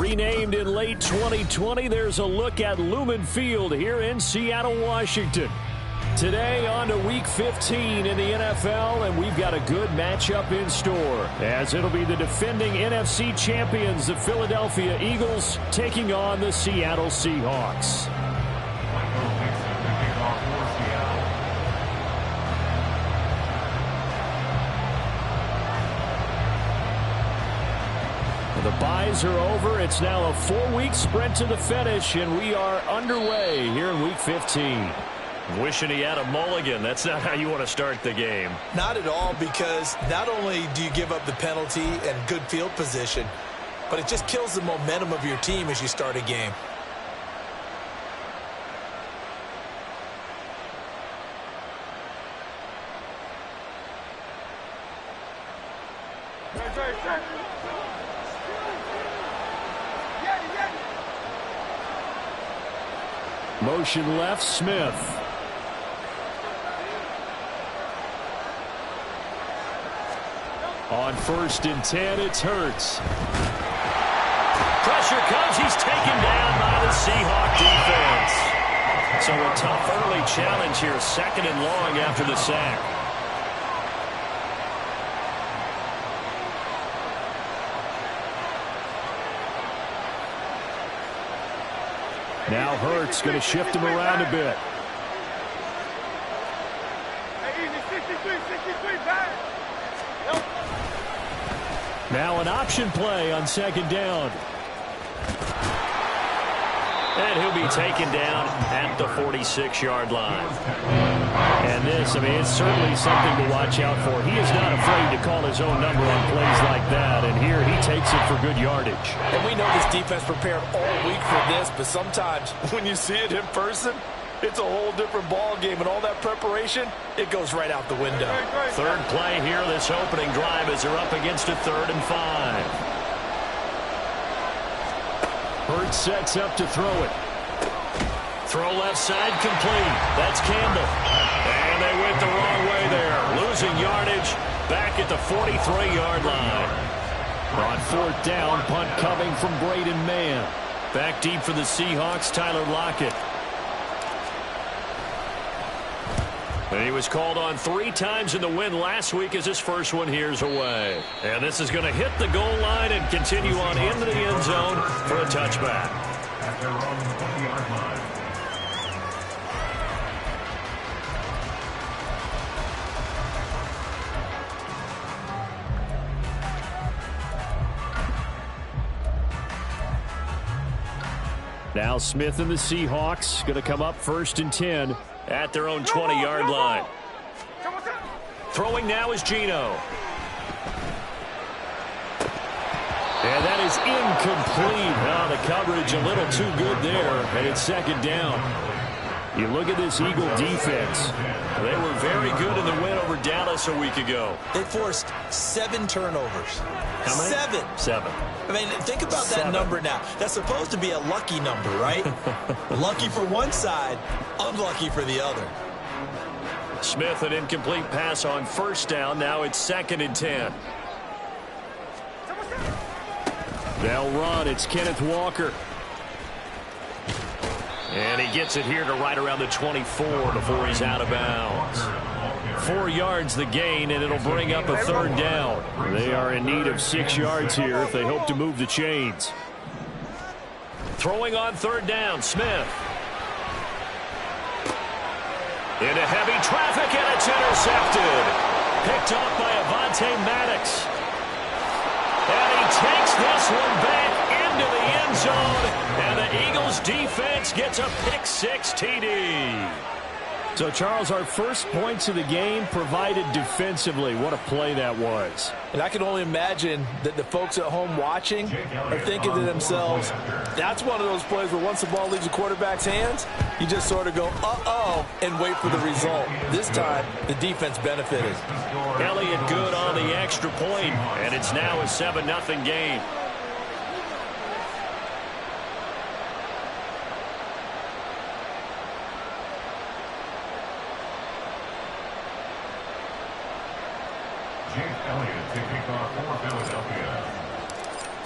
Renamed in late 2020, there's a look at Lumen Field here in Seattle, Washington. Today on to Week 15 in the NFL, and we've got a good matchup in store, as it'll be the defending NFC champions, the Philadelphia Eagles, taking on the Seattle Seahawks. The byes are over. It's now a 4-week sprint to the finish, and we are underway here in Week 15. Wishing he had a mulligan. That's not how you want to start the game. Not at all, because not only do you give up the penalty and good field position, but it just kills the momentum of your team as you start a game. Motion left, Smith. On 1st and 10, it's Hurts. Pressure comes. He's taken down by the Seahawk defense. So a tough early challenge here, 2nd and long after the sack. Now Hurts going to shift him around a bit. Now an option play on 2nd down. And he'll be taken down at the 46-yard line. And this, it's certainly something to watch out for. He is not afraid to call his own number on plays like that. And here he takes it for good yardage. And we know this defense prepared all week for this, but sometimes when you see it in person, it's a whole different ball game, and all that preparation, it goes right out the window. 3rd play here this opening drive as they're up against a 3rd and 5. Hurts sets up to throw it. Throw left side complete. That's Campbell. And they went the wrong way there. Losing yardage back at the 43-yard line. On 4th down, punt coming from Braden Mann. Back deep for the Seahawks, Tyler Lockett. And he was called on 3 times in the win last week as his first one here's away. And this is going to hit the goal line and continue on into the end zone for a touchback. Now Smith and the Seahawks going to come up 1st and 10. At their own 20-yard line. Throwing now is Geno. And that is incomplete. Oh, the coverage a little too good there, and it's 2nd down. You look at this Eagle defense. They were very good in the win over Dallas a week ago. They forced 7 turnovers. How many? 7. Think about that number now. That's supposed to be a lucky number, right? Lucky for one side, unlucky for the other. Smith, an incomplete pass on 1st down. Now it's 2nd and 10. They'll run. It's Kenneth Walker. And he gets it here to right around the 24 before he's out of bounds. 4 yards the gain, and it'll bring up a 3rd down. They are in need of 6 yards here if they hope to move the chains. Throwing on 3rd down, Smith. Into heavy traffic, and it's intercepted. Picked off by Avonte Maddox. And he takes this one back into the end zone. And the Eagles defense gets a pick-6 TD. So, Charles, our first points of the game provided defensively. What a play that was. And I can only imagine that the folks at home watching are thinking to themselves, that's one of those plays where once the ball leaves the quarterback's hands, you just sort of go, uh-oh, and wait for the result. This time, the defense benefited. Elliott good on the extra point, and it's now a 7-0 game.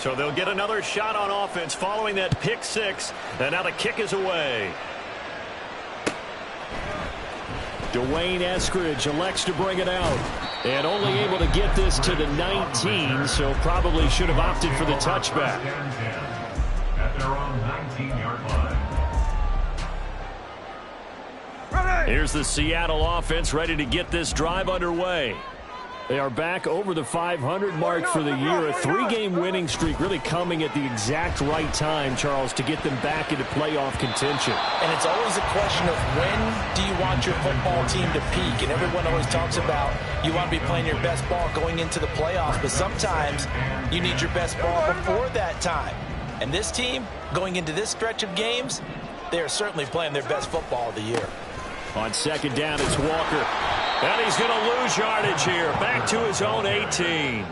So they'll get another shot on offense following that pick six. And now the kick is away. Dwayne Eskridge elects to bring it out. And only able to get this to the 19, so probably should have opted for the touchback. At their own 19-yard line. Here's the Seattle offense ready to get this drive underway. They are back over the 500 mark for the year. A 3-game winning streak really coming at the exact right time, Charles, to get them back into playoff contention. And it's always a question of when do you want your football team to peak? And everyone always talks about you want to be playing your best ball going into the playoffs, but sometimes you need your best ball before that time. And this team, going into this stretch of games, they are certainly playing their best football of the year. On second down, it's Walker. And he's going to lose yardage here. Back to his own 18.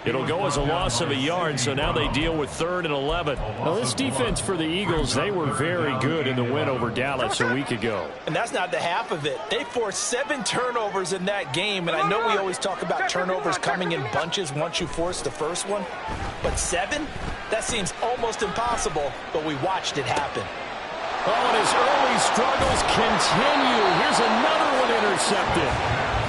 It'll go as a loss of a yard, so now they deal with 3rd and 11. Now, this defense for the Eagles, they were very good in the win over Dallas a week ago. And that's not the half of it. They forced 7 turnovers in that game, and I know we always talk about turnovers coming in bunches once you force the first one. But 7? That seems almost impossible, but we watched it happen. Oh, and his early struggles continue. Here's another one intercepted.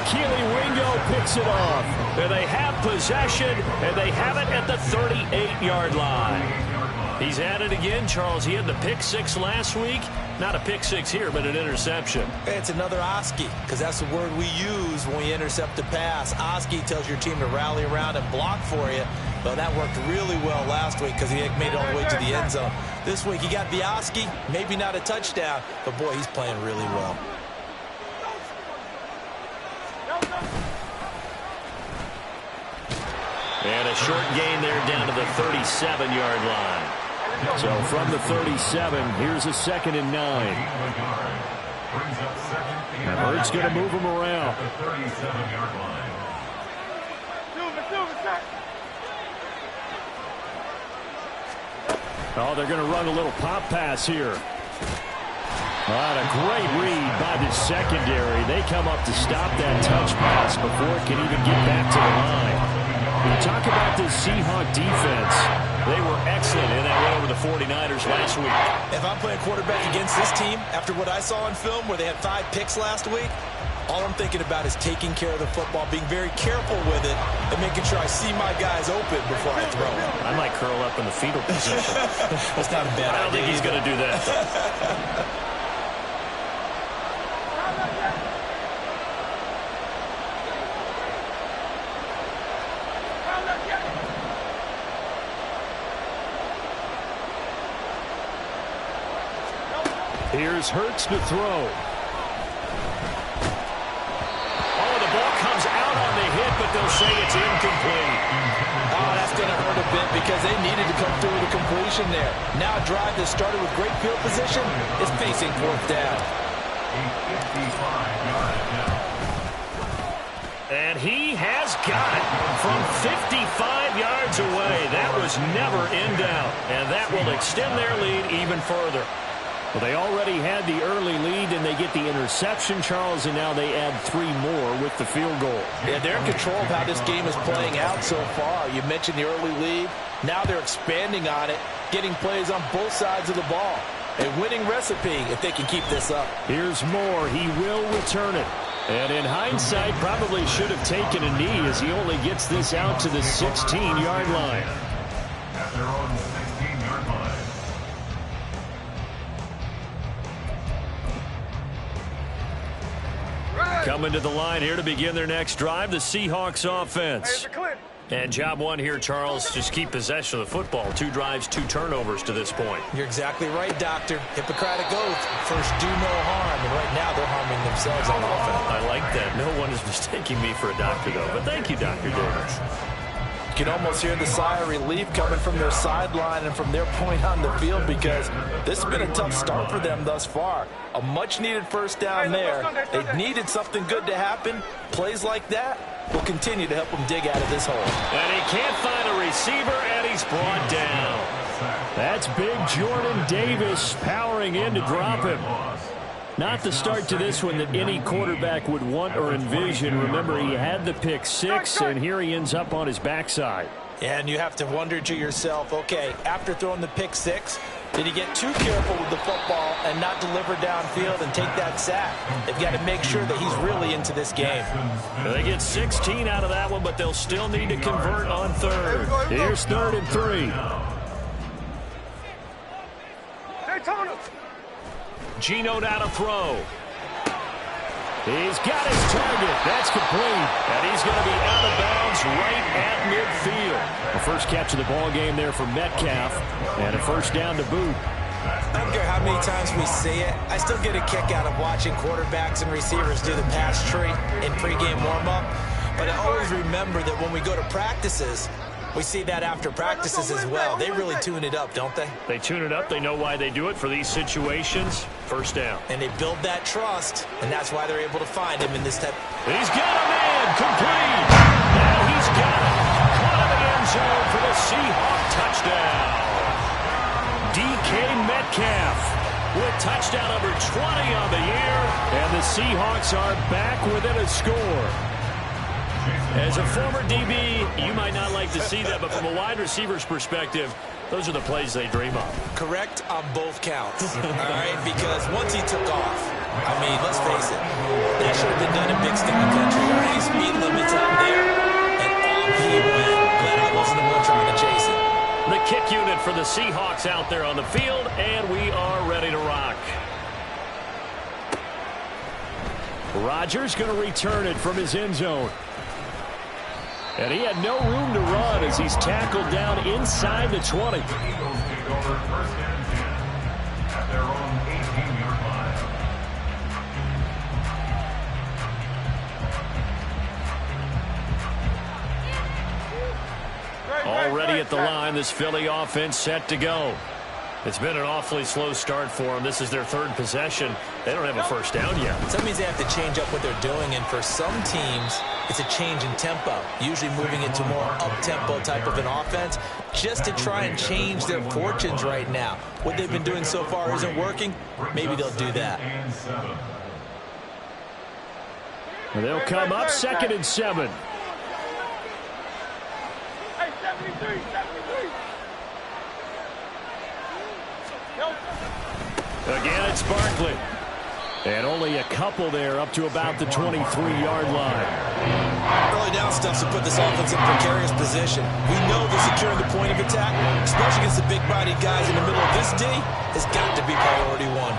Keely Ringo picks it off. And they have possession, and they have it at the 38-yard line. He's at it again, Charles. He had the pick six last week. Not a pick six here, but an interception. It's another Oski, because that's the word we use when we intercept a pass. Oski tells your team to rally around and block for you. But that worked really well last week because he made it all the way to the end zone. This week he got the Oski, maybe not a touchdown, but boy, he's playing really well. And a short gain there down to the 37-yard line. So from the 37, here's a 2nd and 9. And Hurts going to move him around. The 37-yard line. Oh, they're going to run a little pop pass here. What a great read by the secondary. They come up to stop that touch pass before it can even get back to the line. You talk about this Seahawk defense. They were excellent in that win over the 49ers last week. If I'm playing quarterback against this team, after what I saw on film where they had 5 picks last week, all I'm thinking about is taking care of the football, being very careful with it, and making sure I see my guys open before I throw it. I might curl up in the fetal position. That's not a bad idea. I don't think he's going to do that. Here's Hurts to throw. But they'll say it's incomplete. Oh, that's going to hurt a bit because they needed to come through with a completion there. Now a drive that started with great field position is facing 4th down. And he has got it from 55 yards away. That was never in doubt. And that will extend their lead even further. Well, they already had the early lead, and they get the interception, Charles, and now they add 3 more with the field goal. Yeah, they're in control of how this game is playing out so far. You mentioned the early lead. Now they're expanding on it, getting plays on both sides of the ball. A winning recipe if they can keep this up. Here's Moore. He will return it. And in hindsight, probably should have taken a knee as he only gets this out to the 16-yard line. At their own 16-yard line. Coming to the line here to begin their next drive, the Seahawks offense. And job one here, Charles, just keep possession of the football. 2 drives, 2 turnovers to this point. You're exactly right, Doctor. Hippocratic oath. First, do no harm. And right now, they're harming themselves on offense. I like that. No one is mistaking me for a doctor, though. But thank you, Dr. Davis. You can almost hear the sigh of relief coming from their sideline and from their point on the field because this has been a tough start for them thus far. A much-needed first down there. They needed something good to happen. Plays like that will continue to help them dig out of this hole. And he can't find a receiver, and he's brought down. That's big Jordan Davis powering in to drop him. Not the start to this one that any quarterback would want or envision. Remember, he had the pick 6, and here he ends up on his backside. And you have to wonder to yourself, okay, after throwing the pick six, did he get too careful with the football and not deliver downfield and take that sack? They've got to make sure that he's really into this game. They get 16 out of that one, but they'll still need to convert on third. Here's 3rd and 3. Geno now to throw. He's got his target. That's complete. And he's going to be out of bounds right at midfield. The first catch of the ball game there for Metcalf. And a first down to boot. I don't care how many times we see it. I still get a kick out of watching quarterbacks and receivers do the pass tree in pregame warm-up. But I always remember that when we go to practices, we see that after practices as well. They really tune it up, don't they? They tune it up. They know why they do it for these situations. First down. And they build that trust, and that's why they're able to find him in this type. He's got a man. Complete. Now he's got it. Caught in the end zone for the Seahawk touchdown. DK Metcalf with touchdown number 20 on the year. And the Seahawks are back within a score. As a former DB, you might not like to see that, but from a wide receiver's perspective, those are the plays they dream of. Correct on both counts, all right? Because once he took off, I mean, let's face it, that should have been done in big sky country, all right? Speed limits out there, and off he went. Glad I wasn't the one trying to chase it. The kick unit for the Seahawks out there on the field, and we are ready to rock. Rodgers going to return it from his end zone. And he had no room to run as he's tackled down inside the 20. The Eagles take over 1st and 10 at their own 18-yard line. Already at the line, this Philly offense set to go. It's been an awfully slow start for them. This is their 3rd possession. They don't have a first down yet. So that means they have to change up what they're doing, and for some teams, it's a change in tempo, usually moving into more up-tempo type of an offense, just to try and change their fortunes right now. What they've been doing so far isn't working. Maybe they'll do that. They'll come up 2nd and 7. Hey, 73. Again, it's Barkley. And only a couple there up to about the 23-yard line. Early down stuff to put this offense in a precarious position. We know that securing the point of attack, especially against the big-bodied guys in the middle of this D, has got to be priority one.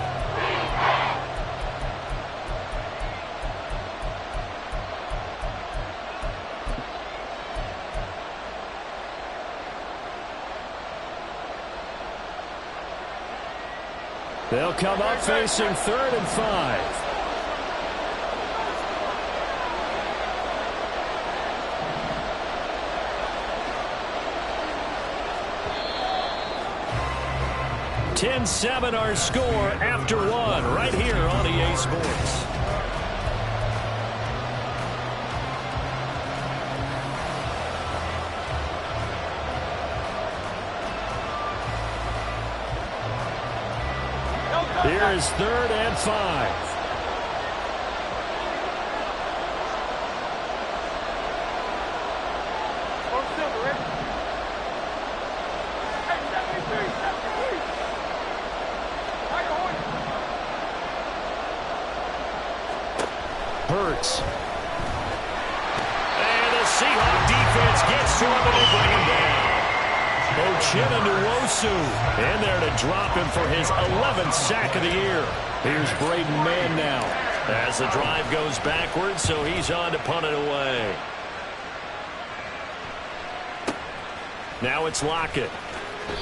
They'll come up facing 3rd and 5. (10-7) our score after 1 right here on EA Sports. Here is 3rd and 5. Hurts. And the Seahawk defense gets to him and they bring him down. Uchenna Nwosu in there to drop him for his 11th sack of the year. Here's Braden Mann now as the drive goes backwards, so he's on to punt it away. Now it's Lockett.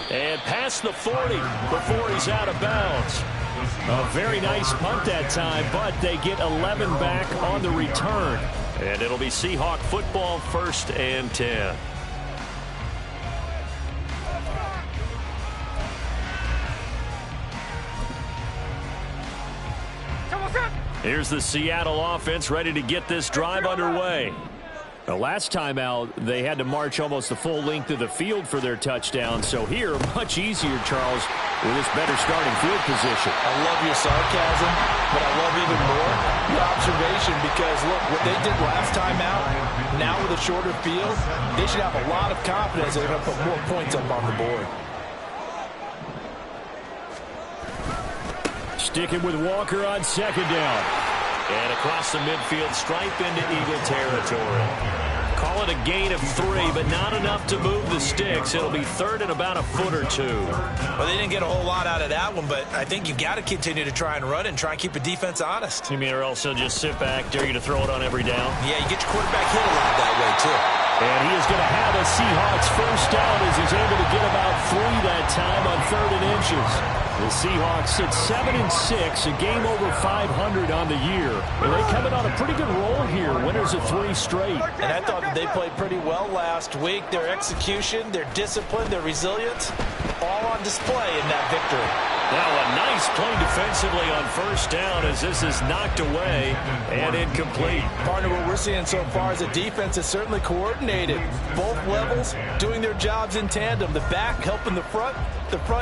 And past the 40 before he's out of bounds. A very nice punt that time, but they get 11 back on the return. And it'll be Seahawk football 1st and 10. Here's the Seattle offense ready to get this drive underway. The last time out, they had to march almost the full length of the field for their touchdown. So here, much easier, Charles, with this better starting field position. I love your sarcasm, but I love even more your observation because, look, what they did last time out, now with a shorter field, they should have a lot of confidence they're going to put more points up on the board. Sticking with Walker on second down. And across the midfield stripe into Eagle territory. Call it a gain of 3, but not enough to move the sticks. It'll be third and about a foot or 2. Well, they didn't get a whole lot out of that one, but I think you've got to continue to try and run and try and keep the defense honest. You mean or else he'll just sit back, dare you to throw it on every down? Yeah, you get your quarterback hit a lot that way, too. And he is going to have a Seahawks first down as he's able to get about 3 that time on 3rd and inches. The Seahawks sit 7-6, a game over 500 on the year. And they come in on a pretty good roll here, winners of 3 straight. And I thought that they played pretty well last week. Their execution, their discipline, their resilience, all on display in that victory. Now a nice play defensively on first down as this is knocked away and incomplete. Partner, what we're seeing so far is a defense is certainly coordinated. Both levels doing their jobs in tandem. The back helping the front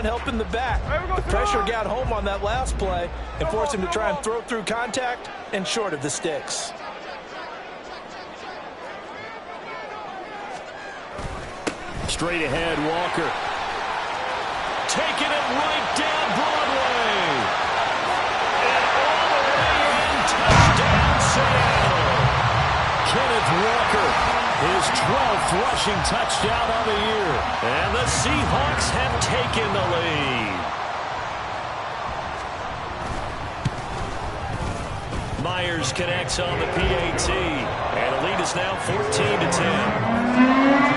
helping the back. The pressure got home on that last play and forced him to try and throw through contact and short of the sticks. Straight ahead, Walker. Taking it right down Broadway. And all the way in, touchdown Seattle. Kenneth Walker, his 12th rushing touchdown of the year. And the Seahawks have taken the lead. Myers connects on the PAT. And the lead is now 14-10.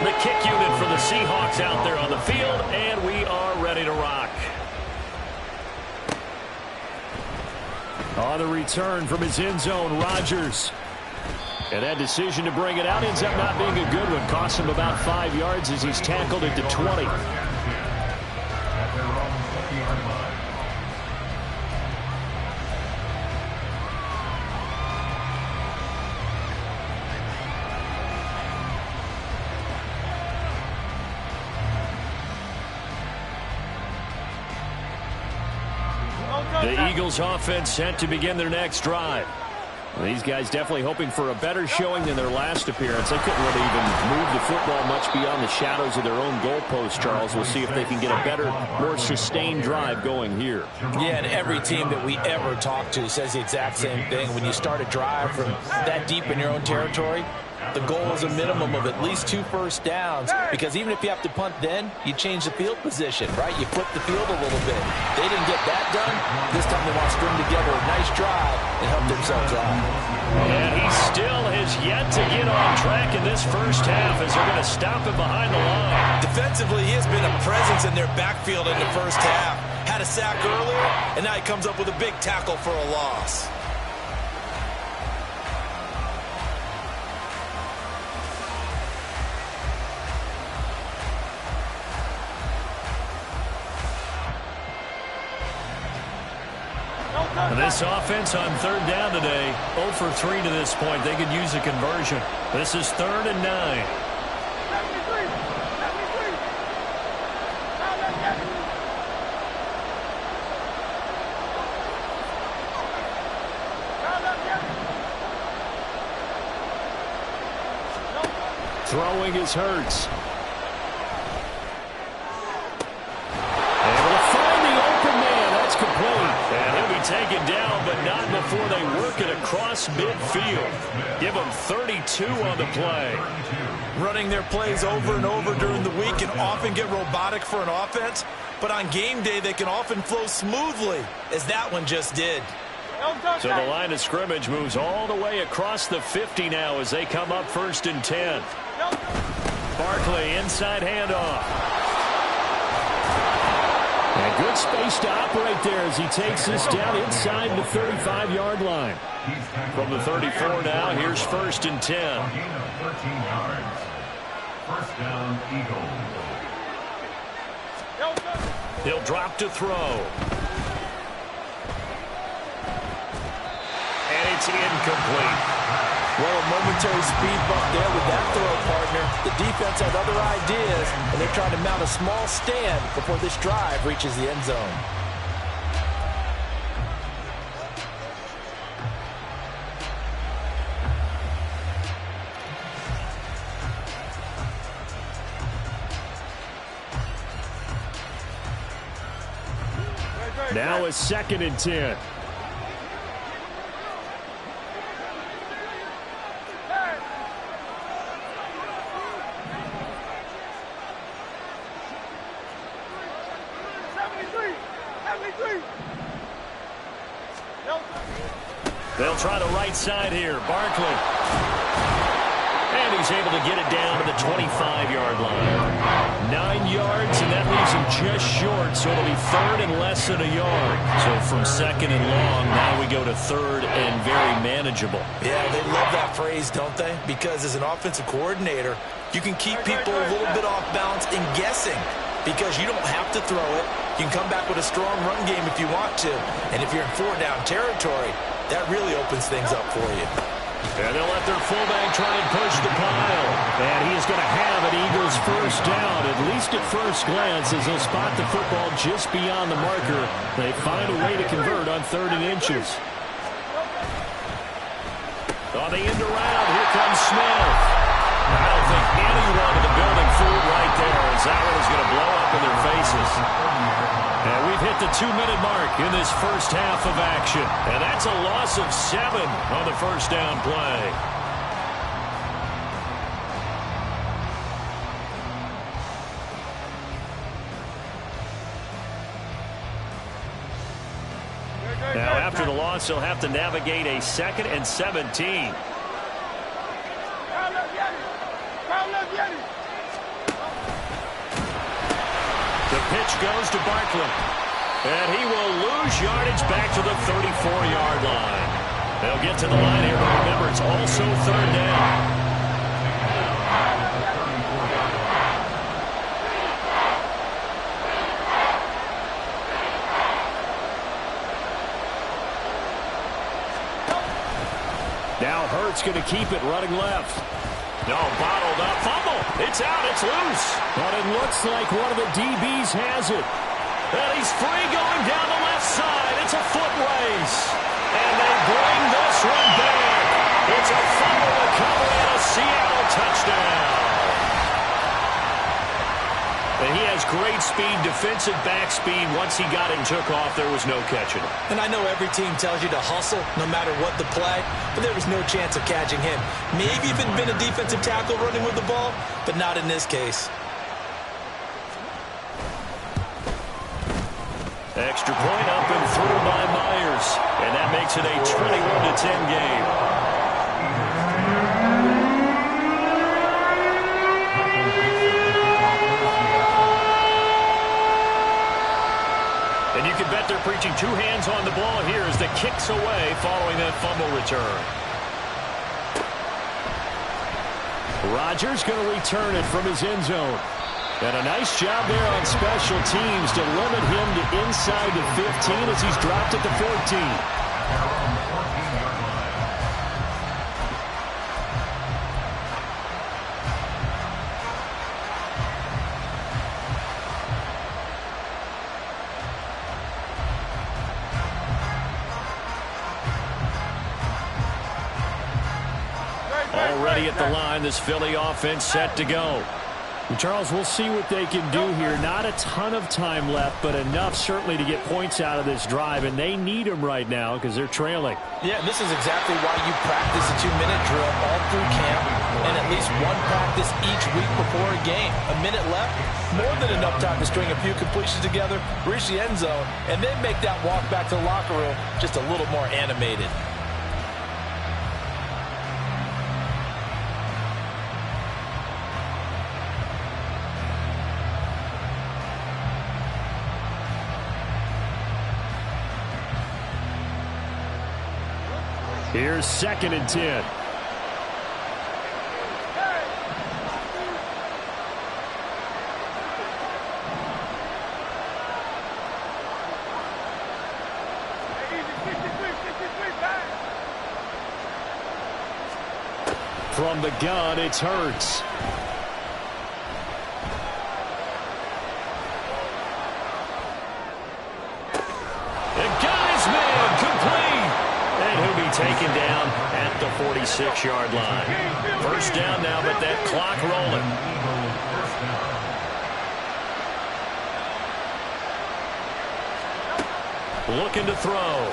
The kick unit for the Seahawks out there on the field, and we are ready to rock. On the return from his end zone, Rodgers. And that decision to bring it out ends up not being a good one. Costs him about 5 yards as he's tackled at the 20. At their own 50-yard line. The Eagles offense set to begin their next drive. These guys definitely hoping for a better showing than their last appearance. They couldn't really even move the football much beyond the shadows of their own goalpost, Charles. We'll see if they can get a better, more sustained drive going here. Yeah, and every team that we ever talk to says the exact same thing. When you start a drive from that deep in your own territory, the goal is a minimum of at least 2 first downs, because even if you have to punt then, you change the field position, right? You flip the field a little bit. They didn't get that done. This time they want to string together a nice drive and help themselves out. And he still has yet to get on track in this first half as they're going to stop him behind the line. Defensively, he has been a presence in their backfield in the first half. Had a sack earlier, and now he comes up with a big tackle for a loss. This offense on 3rd down today, 0 for 3 to this point. They could use a conversion. This is 3rd and 9. 73. Now let's get it. Throwing is Hurts. Taken down, but not before they work it across midfield. Give them 32 on the play. Running their plays over and over during the week can often get robotic for an offense, but on game day they can often flow smoothly, as that one just did. So the line of scrimmage moves all the way across the 50 now as they come up 1st and 10. Barkley inside handoff. And good space to operate there as he takes this down inside the 35-yard line. From the 34 now, here's 1st and 10. Gain of 13 yards. First down, Eagles. He'll drop to throw. And he it's incomplete. Well, a momentary speed bump there with that throw, partner. The defense has other ideas, and they're trying to mount a small stand before this drive reaches the end zone. Now it's 2nd and 10. They'll try the right side here. Barkley. And he's able to get it down to the 25-yard line. 9 yards, and that leaves him just short, so it'll be 3rd and less than a yard. So from 2nd and long, now we go to 3rd and very manageable. Yeah, they love that phrase, don't they? Because as an offensive coordinator, you can keep people a little bit off balance and guessing because you don't have to throw it. You can come back with a strong run game if you want to. And if you're in 4-down territory, that really opens things up for you. And they'll let their fullback try and push the pile. And he is going to have an Eagles first down, at least at first glance, as they'll spot the football just beyond the marker. They find a way to convert on 3rd and inches. On the end around, here comes Smith. I don't think anyone in the building fooled right there, as that one is going to blow up in their faces. And we've hit the 2-minute mark in this first half of action. And that's a loss of 7 on the first down play. Now, after the loss, they'll have to navigate a 2nd and 17. The pitch goes to Barkley. And he will lose yardage back to the 34-yard line. They'll get to the line here, but remember, it's also 3rd down. Now Hurts going to keep it running left. No, bottled up. Fumble. It's out. It's loose. But it looks like one of the DBs has it. And he's free going down the left side. It's a foot race. And they bring this one back. It's a fumble recovery and a Seattle touchdown. And he has great speed, defensive back speed. Once he got it and took off, there was no catching him. And I know every team tells you to hustle no matter what the play, but there was no chance of catching him. Maybe if it had been a defensive tackle running with the ball, but not in this case. Extra point up and through by Myers. And that makes it a 21-10 game. And you can bet they're preaching 2 hands on the ball here as the kick's away following that fumble return. Rodgers going to return it from his end zone. And a nice job there on special teams to limit him to inside the 15 as he's dropped at the 14. Already at the line, this Philly offense set to go. And Charles, we'll see what they can do here. Not a ton of time left, but enough certainly to get points out of this drive, and they need them right now because they're trailing. Yeah, this is exactly why you practice a 2-minute drill all through camp and at least one practice each week before a game. A minute left, more than enough time to string a few completions together, reach the end zone, and then make that walk back to the locker room just a little more animated. Here's 2nd and 10. From the gun, it's Hurts. And got his man complete. And he'll be taken down at the 46-yard line. First down now, but that clock rolling. Looking to throw.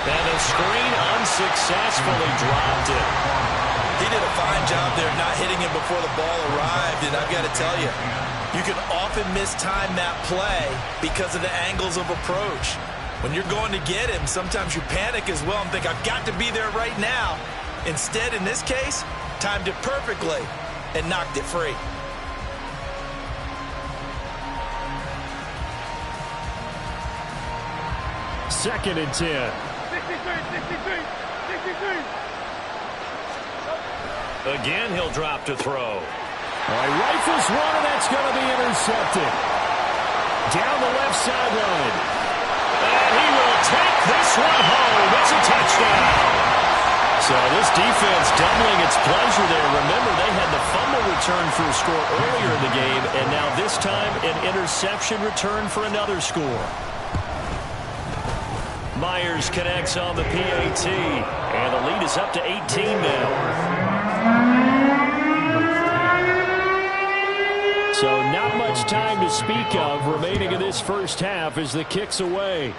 And the screen unsuccessfully dropped it. He did a fine job there not hitting him before the ball arrived, and I've got to tell you, you can often mistime that play because of the angles of approach. When you're going to get him, sometimes you panic as well and think, I've got to be there right now. Instead, in this case, timed it perfectly and knocked it free. Second and 10. 63, 63, 63. Again, he'll drop to throw. All right, rifles one, and that's going to be intercepted. Down the left sideline. And he will take this one home. It's a touchdown. So this defense doubling its pleasure there. Remember, they had the fumble return for a score earlier in the game, and now this time an interception return for another score. Myers connects on the PAT, and the lead is up to 18 now. So not much time to speak of remaining in this first half as the kick's away.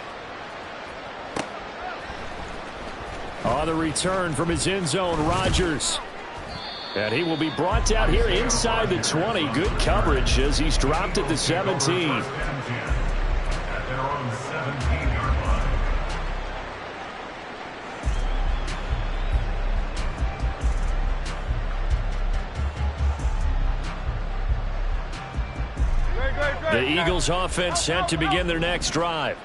On the return from his end zone, Rodgers. And he will be brought down here inside the 20. Good coverage as he's dropped at the 17. At their own 17-yard line. The Eagles offense set to begin their next drive.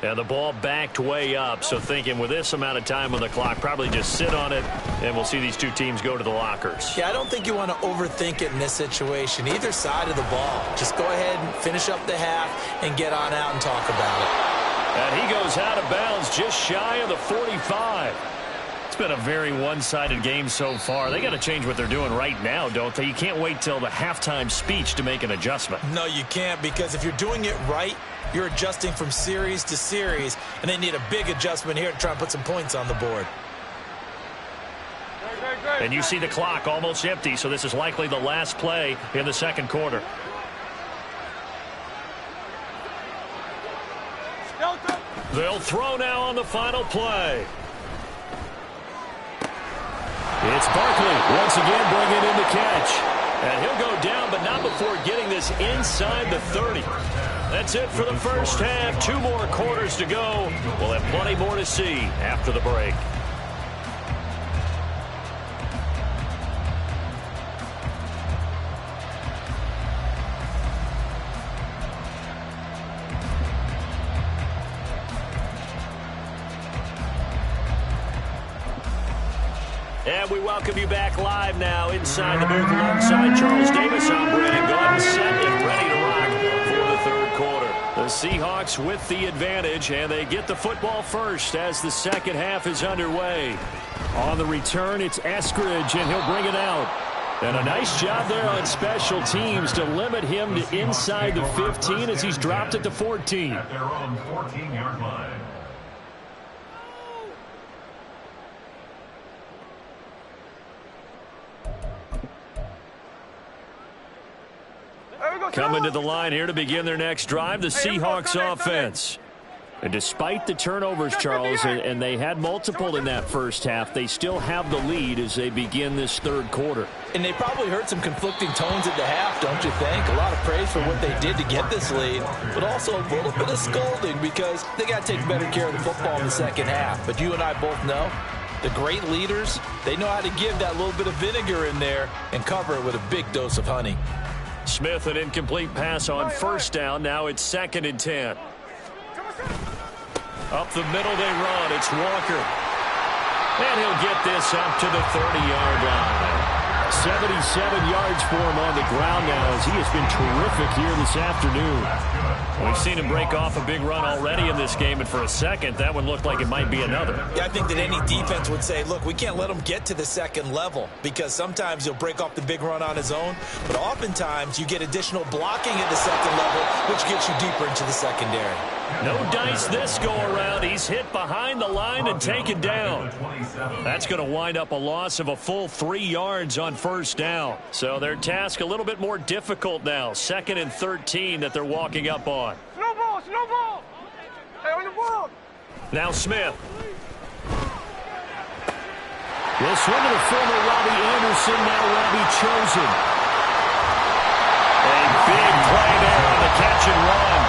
And the ball backed way up, so thinking with this amount of time on the clock, probably just sit on it, and we'll see these two teams go to the lockers. Yeah, I don't think you want to overthink it in this situation. Either side of the ball. Just go ahead and finish up the half and get on out and talk about it. And he goes out of bounds just shy of the 45. It's been a very one-sided game so far. They got to change what they're doing right now, don't they? You can't wait till the halftime speech to make an adjustment. No, you can't, because if you're doing it right, you're adjusting from series to series, and they need a big adjustment here to try and put some points on the board. And you see the clock almost empty, so this is likely the last play in the second quarter. They'll throw now on the final play. It's Barkley once again bringing in the catch. And he'll go down, but not before getting this inside the 30. That's it for the first half. 2 more quarters to go. We'll have plenty more to see after the break. And we welcome you back live now inside the booth alongside Charles Davis. I'm Brandon Gaudin, set and ready to rock for the third quarter. The Seahawks with the advantage, and they get the football first as the second half is underway. On the return, it's Eskridge, and he'll bring it out. And a nice job there on special teams to limit him to inside the 15 as he's dropped at the 14. At their own 14-yard line. Coming to the line here to begin their next drive, the Seahawks offense. And despite the turnovers, Charles, and they had multiple in that first half, they still have the lead as they begin this third quarter. And they probably heard some conflicting tones at the half, don't you think? A lot of praise for what they did to get this lead, but also a little bit of scolding because they got to take better care of the football in the second half. But you and I both know the great leaders, they know how to give that little bit of vinegar in there and cover it with a big dose of honey. Smith, an incomplete pass on first down. Now it's 2nd and 10. Up the middle they run. It's Walker. And he'll get this up to the 30-yard line. 77 yards for him on the ground now as he has been terrific here this afternoon. We've seen him break off a big run already in this game, and for a second, that one looked like it might be another. Yeah, I think that any defense would say, look, we can't let him get to the second level because sometimes he'll break off the big run on his own, but oftentimes you get additional blocking at the second level, which gets you deeper into the secondary. No dice this go-around. He's hit behind the line and taken down. That's going to wind up a loss of a full 3 yards on first down. So their task a little bit more difficult now. 2nd and 13 that they're walking up on. Slow ball, slow ball. Hey, on the ball. Now Smith. We'll swing to the former Robbie Anderson, now Robbie Chosen. A big play there on the catch and run.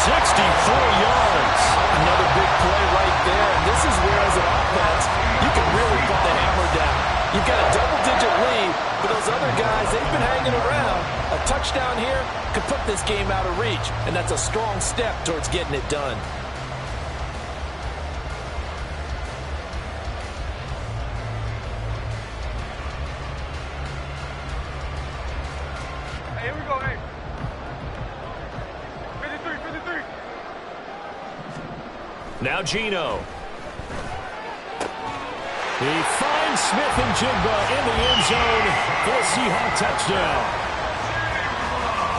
64 yards. Another big play right there, and this is where, as an offense, you can really put the hammer down. You've got a double-digit lead, but those other guys, they've been hanging around. A touchdown here could put this game out of reach, and that's a strong step towards getting it done. Hey, here we go, hey. 53. Now Geno. He finds Smith and Jigba in the end zone for a Seahawk touchdown.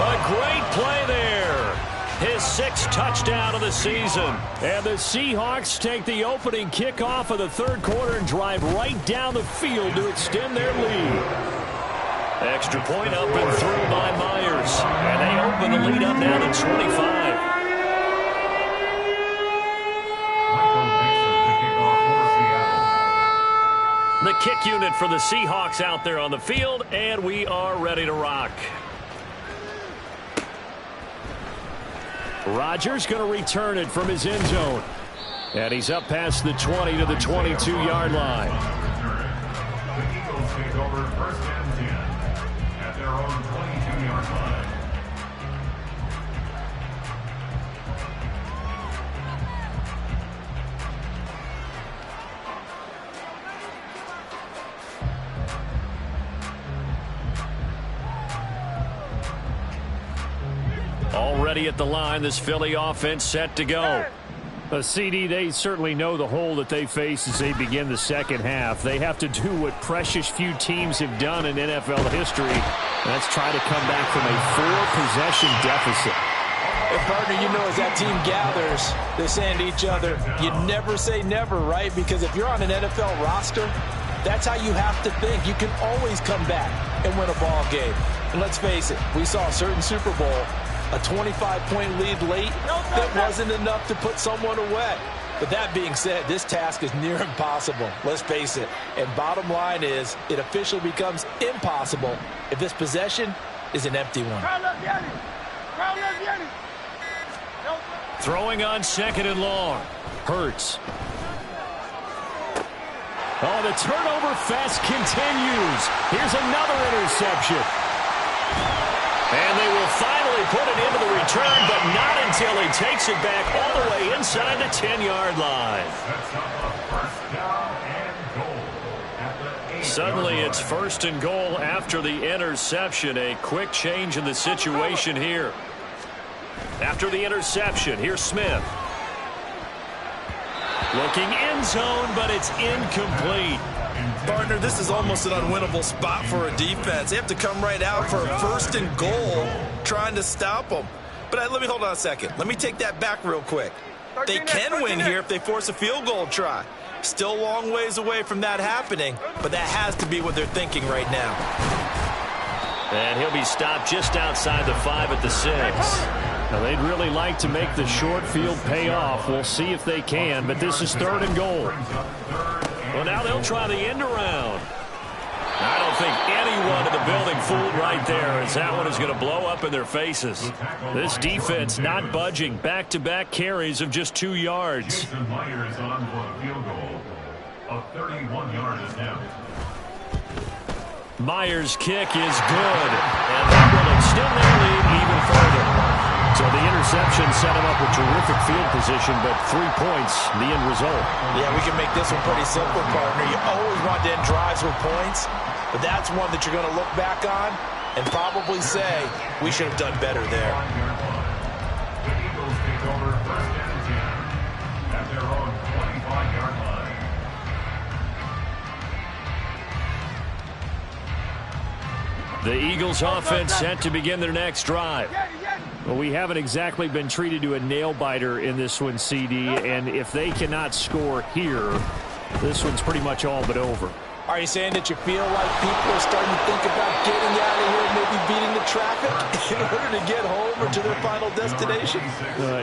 A great play there. His 6th touchdown of the season. And the Seahawks take the opening kickoff of the third quarter and drive right down the field to extend their lead. Extra point up and through by Myers. And they open the lead up now to 25. The kick unit for the Seahawks out there on the field, and we are ready to rock. Rodgers going to return it from his end zone. And he's up past the 20 to the 22-yard line. The Eagles take over 1st and 10 at their own 22-yard line. Already at the line, this Philly offense set to go. CD, they certainly know the hole that they face as they begin the second half. They have to do what precious few teams have done in NFL history. That's try to come back from a 4-possession deficit. And partner, you know, as that team gathers, they're saying to each other, you never say never, right? Because if you're on an NFL roster, that's how you have to think. You can always come back and win a ball game. And let's face it, we saw a certain Super Bowl, a 25-point lead late that wasn't enough to put someone away. But that being said, this task is near impossible. Let's face it. And bottom line is, it officially becomes impossible if this possession is an empty one. Throwing on 2nd and long. Hurts. Oh, the turnover fest continues. Here's another interception. And they will finally put it into the return, but not until he takes it back all the way inside the 10-yard line. Suddenly it's 1st and goal after the interception. A quick change in the situation here. After the interception, here's Smith. Looking end zone, but it's incomplete. Partner, this is almost an unwinnable spot for a defense. They have to come right out for a 1st and goal trying to stop them. But let me hold on a second. Let me take that back real quick. They can win here if they force a field goal try. Still a long ways away from that happening, but that has to be what they're thinking right now. And he'll be stopped just outside the 5 at the 6. Now, they'd really like to make the short field pay off. We'll see if they can, but this is 3rd and goal. Well, now they'll try the end around. I don't think anyone in the building fooled right there, as that one is going to blow up in their faces. This defense not budging. Back-to-back carries of just 2 yards. Jason Myers on for a field goal. A 31-yard attempt. Myers' kick is good, and that will extend their lead even further. So the interception set him up with terrific field position, but 3 points, the end result. Yeah, we can make this one pretty simple, partner. You always want to end drives with points, but that's one that you're going to look back on and probably say, we should have done better there. The Eagles take over first and 10 at their own 25-yard line. The Eagles offense set to begin their next drive. Well, we haven't exactly been treated to a nail-biter in this one, CD, and if they cannot score here, this one's pretty much all but over. Are you saying that you feel like people are starting to think about getting out of here and maybe beating the traffic in order to get home or to their final destination?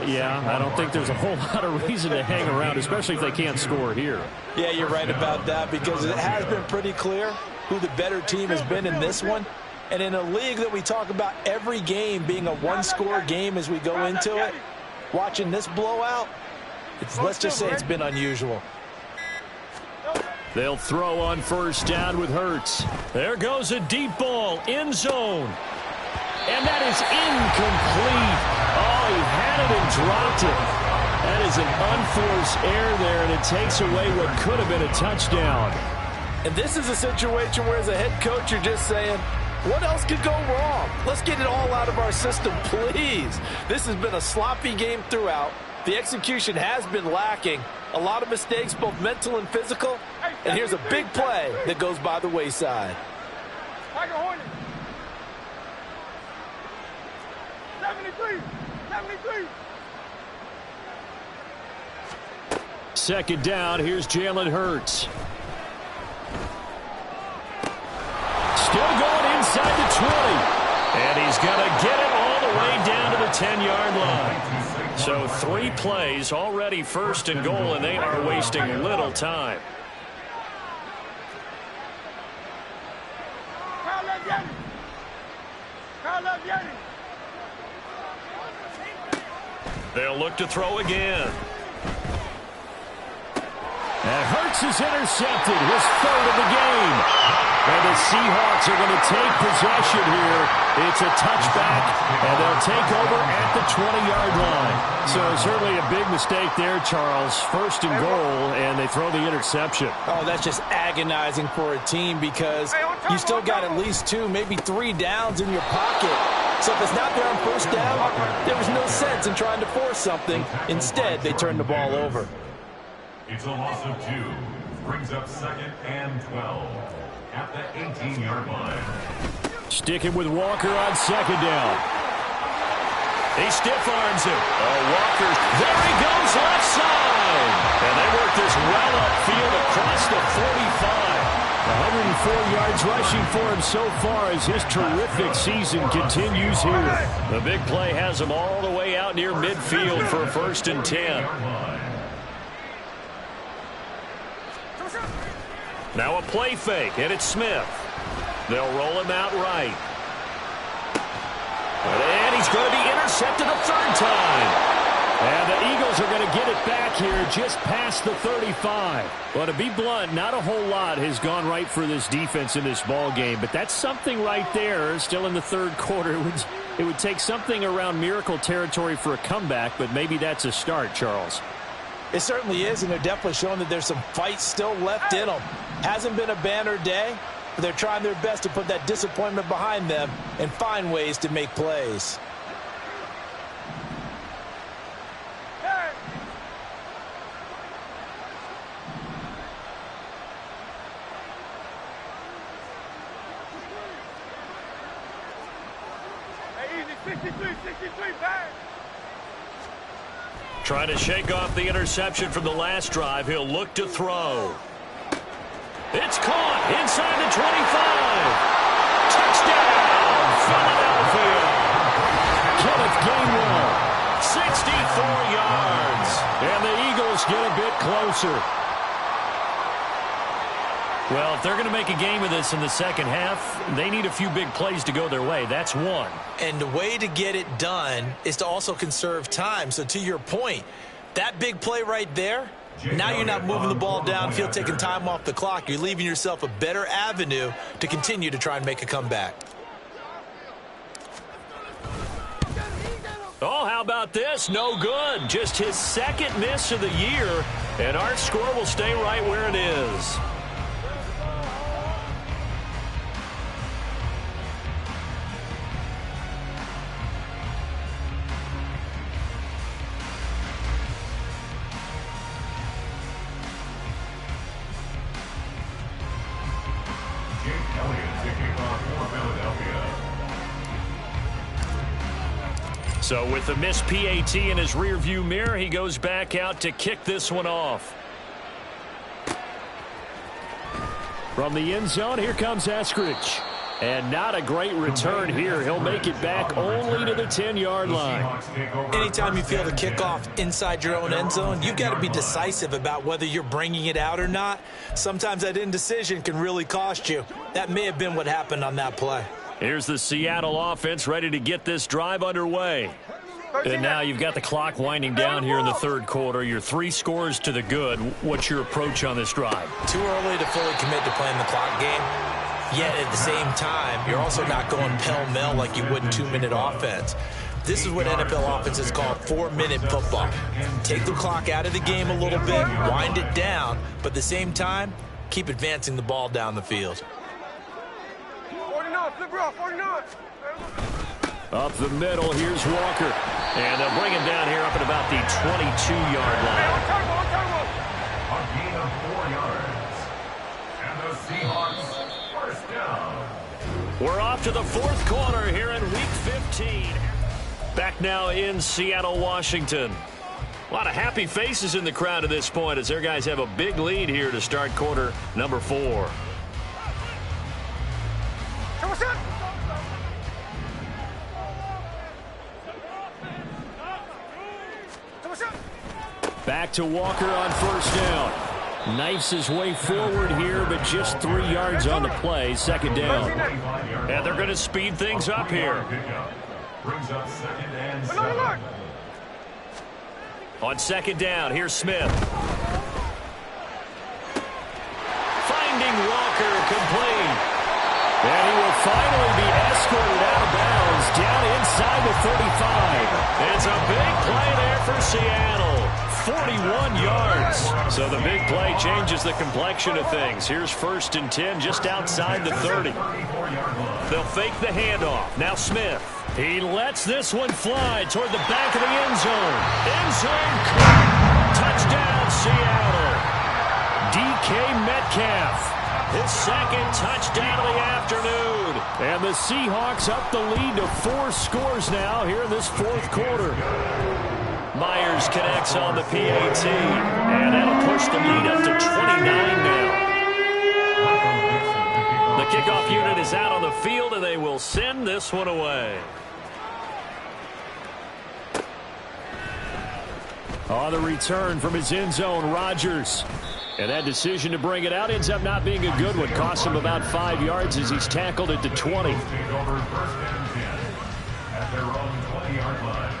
Yeah, I don't think there's a whole lot of reason to hang around, especially if they can't score here. Yeah, you're right about that, because it has been pretty clear who the better team has been in this one. And in a league that we talk about every game being a one-score game as we go into it, watching this blowout, let's just say it's been unusual. They'll throw on first down with Hurts. There goes a deep ball, end zone. And that is incomplete. Oh, he had it and dropped it. That is an unforced error there, and it takes away what could have been a touchdown. And this is a situation where, as a head coach, you're just saying, what else could go wrong? Let's get it all out of our system, please. This has been a sloppy game throughout. The execution has been lacking. A lot of mistakes, both mental and physical. And here's a big play that goes by the wayside. Tiger Hornet. 73. 73. Second down, here's Jalen Hurts. Still going inside the 20. And he's going to get it all the way down to the 10-yard line. So 3 plays already first and goal, and they are wasting little time. They'll look to throw again. And Hurts is intercepted, his 3rd of the game. And the Seahawks are going to take possession here. It's a touchback, and they'll take over at the 20-yard line. So certainly a big mistake there, Charles. First and goal, and they throw the interception. Oh, that's just agonizing for a team, because you still got at least 2, maybe 3 downs in your pocket. So if it's not there on first down, there was no sense in trying to force something. Instead, they turned the ball over. It's a loss of 2. Brings up 2nd and 12 at the 18-yard line. Sticking with Walker on second down. He stiff arms him. Oh, Walker, there he goes left side. And they work this well upfield across the 45. 104 yards rushing for him so far as his terrific season continues here. The big play has him all the way out near midfield for a 1st and 10. Now a play fake, and it's Smith. They'll roll him out right. And he's going to be intercepted a 3rd time. And the Eagles are going to get it back here just past the 35. Well, to be blunt, not a whole lot has gone right for this defense in this ball game, but that's something right there. Still in the 3rd quarter. It would take something around miracle territory for a comeback, but maybe that's a start, Charles. It certainly is, and they're definitely showing that there's some fight still left in them. Hasn't been a banner day, but they're trying their best to put that disappointment behind them and find ways to make plays. Hey, easy, 63, bang. Trying to shake off the interception from the last drive. He'll look to throw. It's caught inside the 25. Touchdown, Philadelphia. Kenneth Gainwell, 64 yards. And the Eagles get a bit closer. Well, if they're going to make a game of this in the second half, they need a few big plays to go their way. That's one. And the way to get it done is to also conserve time. So to your point, that big play right there, now you're not moving the ball downfield, taking time off the clock. You're leaving yourself a better avenue to continue to try and make a comeback. Oh, how how about this? No good. Just his second miss of the year, and our score will stay right where it is. So with the missed PAT in his rearview mirror, he goes back out to kick this one off. From the end zone, here comes Eskridge. And not a great return here. He'll make it back only to the 10-yard line. Anytime you feel the kickoff inside your own end zone, you've got to be decisive about whether you're bringing it out or not. Sometimes that indecision can really cost you. That may have been what happened on that play. Here's the Seattle offense ready to get this drive underway. And now you've got the clock winding down here in the third quarter. You're 3 scores to the good. What's your approach on this drive? Too early to fully commit to playing the clock game. Yet at the same time, you're also not going pell-mell like you would in 2-minute offense. This is what NFL offenses call 4-minute football. Take the clock out of the game a little bit, wind it down, but at the same time, keep advancing the ball down the field. 49, flip off, 49. Up the middle, here's Walker. And they'll bring him down here up at about the 22-yard line. A gain of 4 yards. And the Seahawks first down. We're off to the fourth quarter here in Week 15. Back now in Seattle, Washington. A lot of happy faces in the crowd at this point as their guys have a big lead here to start quarter number 4. Back to Walker on first down. Knifes his way forward here, but just 3 yards on the play. Second down. And they're going to speed things up here. Brings up 2nd and 7. On second down, here's Smith. Finding Walker complete. And he will finally be escorted out of bounds down inside the 35. It's a big play there for Seattle. 41 yards. So the big play changes the complexion of things. Here's 1st and 10 just outside the 30. They'll fake the handoff. Now Smith. He lets this one fly toward the back of the end zone. End zone. Touchdown, Seattle. DK Metcalf. His second touchdown of the afternoon. And the Seahawks up the lead to 4 scores now here in this fourth quarter. Myers connects on the PAT. And that'll push the lead up to 29 now. The kickoff unit is out on the field, and they will send this one away. On the return from his end zone, Rodgers. And that decision to bring it out ends up not being a good one. Costs him about 5 yards as he's tackled at the 20. Take over 1st and 10 at their own 20-yard line.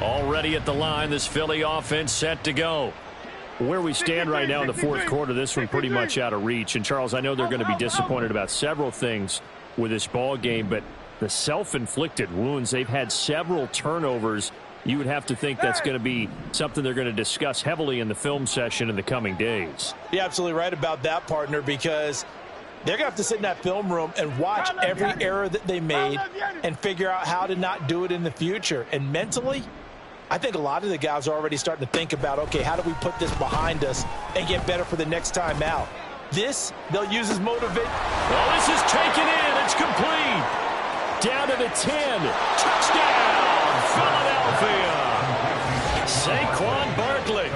Already at the line, this Philly offense set to go. Where we stand right now in the fourth quarter, this one pretty much out of reach. And, Charles, I know they're going to be disappointed about several things with this ball game, but the self-inflicted wounds, they've had several turnovers. You would have to think that's going to be something they're going to discuss heavily in the film session in the coming days. You're absolutely right about that, partner, because they're going to have to sit in that film room and watch every error that they made and figure out how to not do it in the future. And mentally, I think a lot of the guys are already starting to think about, okay, how do we put this behind us and get better for the next time out? This, they'll use as motivation. Oh, this is taken in. It's complete. Down to the 10. Touchdown, Philadelphia. Saquon Barkley,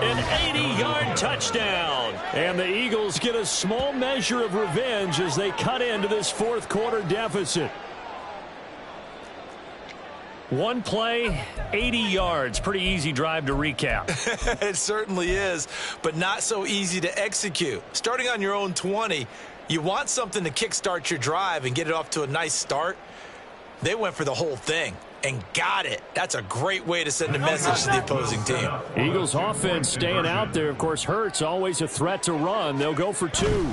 an 80-yard touchdown. And the Eagles get a small measure of revenge as they cut into this fourth quarter deficit. One play, 80 yards. Pretty easy drive to recap. It certainly is, but not so easy to execute. Starting on your own 20, you want something to kickstart your drive and get it off to a nice start. They went for the whole thing, and got it. That's a great way to send a message to the opposing team. Eagles offense staying out there. Of course, Hurts always a threat to run. They'll go for 2.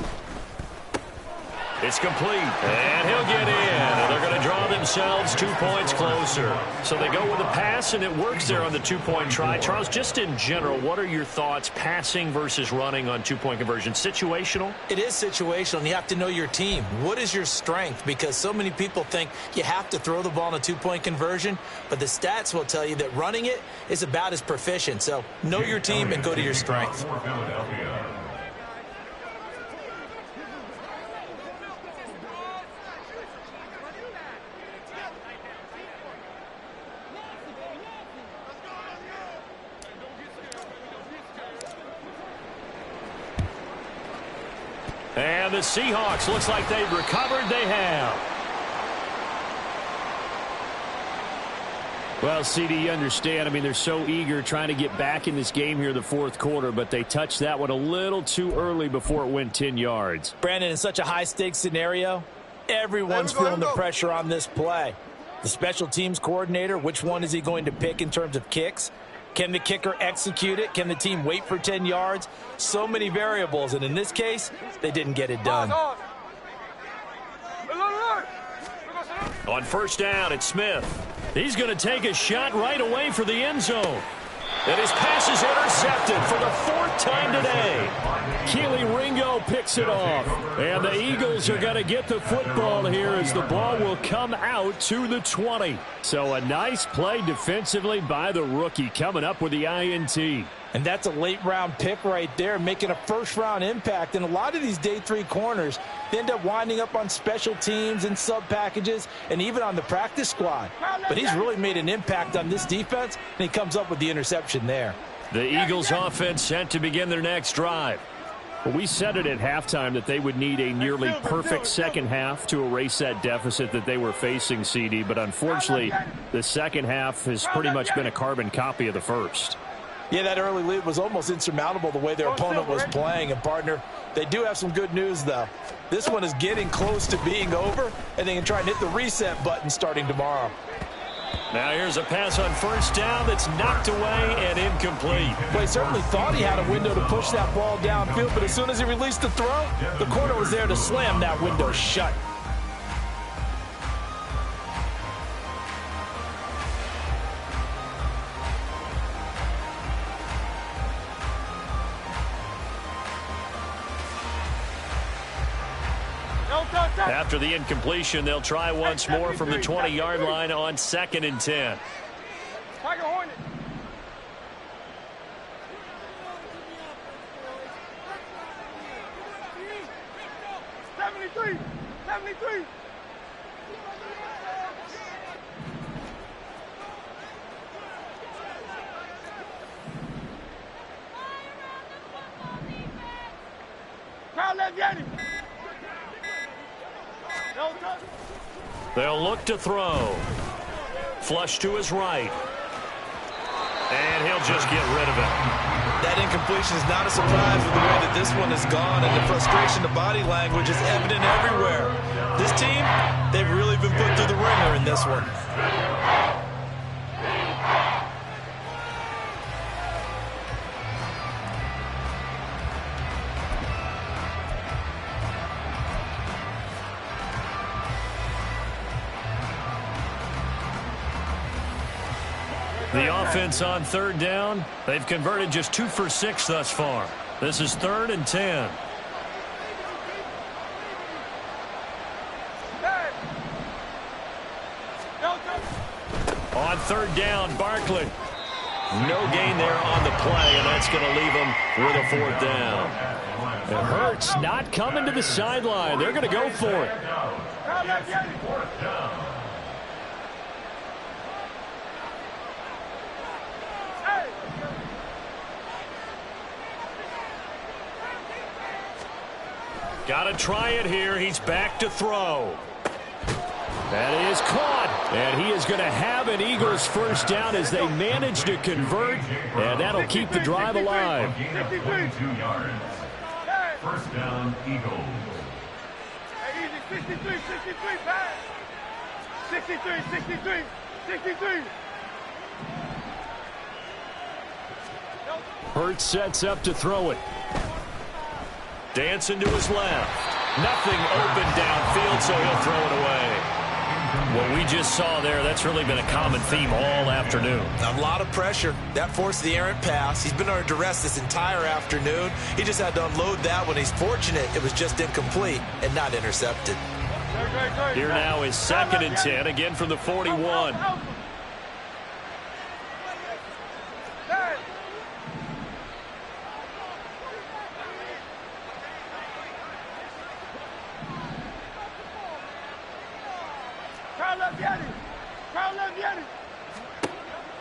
It's complete, and he'll get in. And they're going to draw themselves 2 points closer. So they go with a pass, and it works there on the 2-point try. Charles, just in general, what are your thoughts passing versus running on 2-point conversion? Situational? It is situational, and you have to know your team. What is your strength? Because so many people think you have to throw the ball in a 2-point conversion, but the stats will tell you that running it is about as proficient. So know your team and go to your strength. And the Seahawks, looks like they've recovered. They have. Well, CD, you understand. I mean, they're so eager trying to get back in this game here in the fourth quarter, but they touched that one a little too early before it went 10 yards. Brandon, in such a high-stakes scenario, everyone's feeling the pressure on this play. The special teams coordinator, which one is he going to pick in terms of kicks? Can the kicker execute it? Can the team wait for 10 yards? So many variables, and in this case, they didn't get it done. On first down, it's Smith. He's going to take a shot right away for the end zone. And his pass is intercepted for the 4th time today. Keely Ringo picks it off. And the Eagles are going to get the football here as the ball will come out to the 20. So a nice play defensively by the rookie coming up with the INT. And that's a late-round pick right there, making a first-round impact. And a lot of these day 3 corners, they end up winding up on special teams and sub-packages and even on the practice squad. But he's really made an impact on this defense, and he comes up with the interception there. The Eagles offense set to begin their next drive. Well, we said it at halftime that they would need a nearly perfect second half to erase that deficit that they were facing, CD. But unfortunately, the second half has pretty much been a carbon copy of the first. Yeah, that early lead was almost insurmountable the way their opponent was playing. And, partner, they do have some good news, though. This one is getting close to being over, and they can try and hit the reset button starting tomorrow. Now here's a pass on first down that's knocked away and incomplete. Well, he certainly thought he had a window to push that ball downfield, but as soon as he released the throw, the corner was there to slam that window shut. After the incompletion, they'll try once more from the 20-yard line on 2nd and 10. Tiger Hornet. '73. Crowd left Yanni. They'll look to throw. Flush to his right. And he'll just get rid of it. That incompletion is not a surprise with the way that this one is gone, and the frustration, the body language is evident everywhere. This team, they've really been put through the ringer in this one. The offense on 3rd down, they've converted just 2 for 6 thus far. This is 3rd and 10. On 3rd down, Barkley. No gain there on the play, and that's going to leave them with a 4th down. And Hurts not coming to the sideline. They're going to go for it. Got to try it here. He's back to throw. That is caught. And he is going to have an Eagles first down as they manage to convert. And that'll keep the drive alive. 22 yards. First down, Eagles. Hey, easy. 63, pass. 63. 63. Hurts sets up to throw it. Dancing to his left. Nothing open downfield, so he'll throw it away. What we just saw there, that's really been a common theme all afternoon. A lot of pressure. That forced the errant pass. He's been under duress this entire afternoon. He just had to unload that one. He's fortunate it was just incomplete and not intercepted. Here now is 2nd and 10, again from the 41.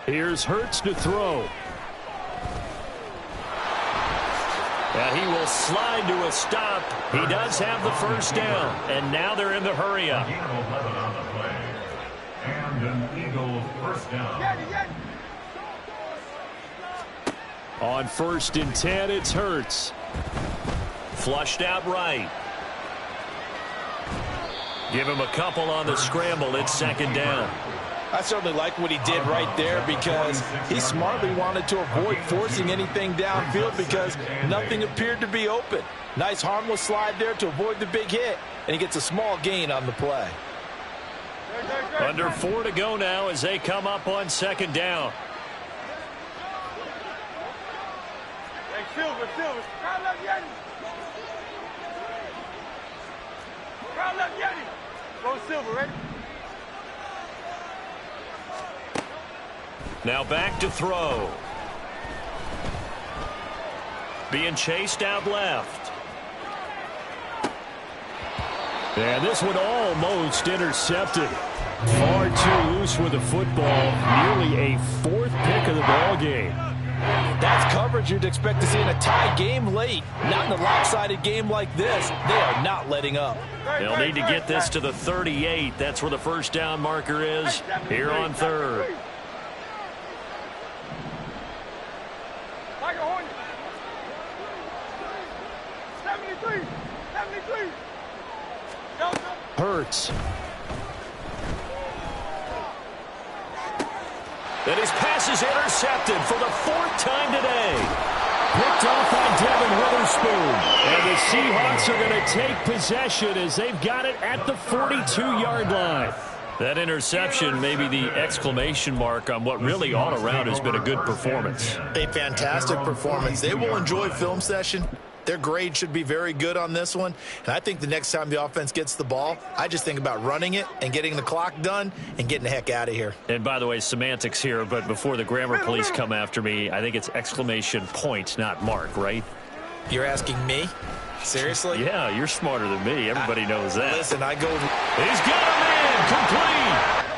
Here's Hurts to throw. Now he will slide to a stop. He does have the first down, and now they're in the hurry up. 11 on the play. And an Eagle first down. On 1st and 10, it's Hurts. Flushed out right. Give him a couple on the scramble. It's 2nd down. I certainly like what he did right there because he smartly wanted to avoid forcing anything downfield because nothing appeared to be open. Nice harmless slide there to avoid the big hit, and he gets a small gain on the play. Under 4 to go now as they come up on 2nd down. Hey, Silver. Crowd left Yeti. Crowd left Yeti. Go Silver, ready? Now back to throw. Being chased out left. And this one almost intercepted. Far too loose with the football. Nearly a 4th pick of the ball game. That's coverage you'd expect to see in a tie game late. Not in a lopsided game like this. They are not letting up. They'll need to get this to the 38. That's where the first down marker is here on 3rd. Tiger Hornet. 73. Delta. Hurts. And his pass is intercepted for the 4th time today. Picked off by Devin Witherspoon. And the Seahawks are going to take possession as they've got it at the 42-yard line. That interception may be the exclamation mark on what really all around has been a good performance. A fantastic performance. They will enjoy film session. Their grade should be very good on this one. And I think the next time the offense gets the ball, I just think about running it and getting the clock done and getting the heck out of here. And by the way, semantics here, but before the grammar police come after me, I think it's exclamation point, not mark, right? You're asking me? Seriously? Yeah, you're smarter than me. Everybody knows that. Listen, I go... He's got him in. Complete.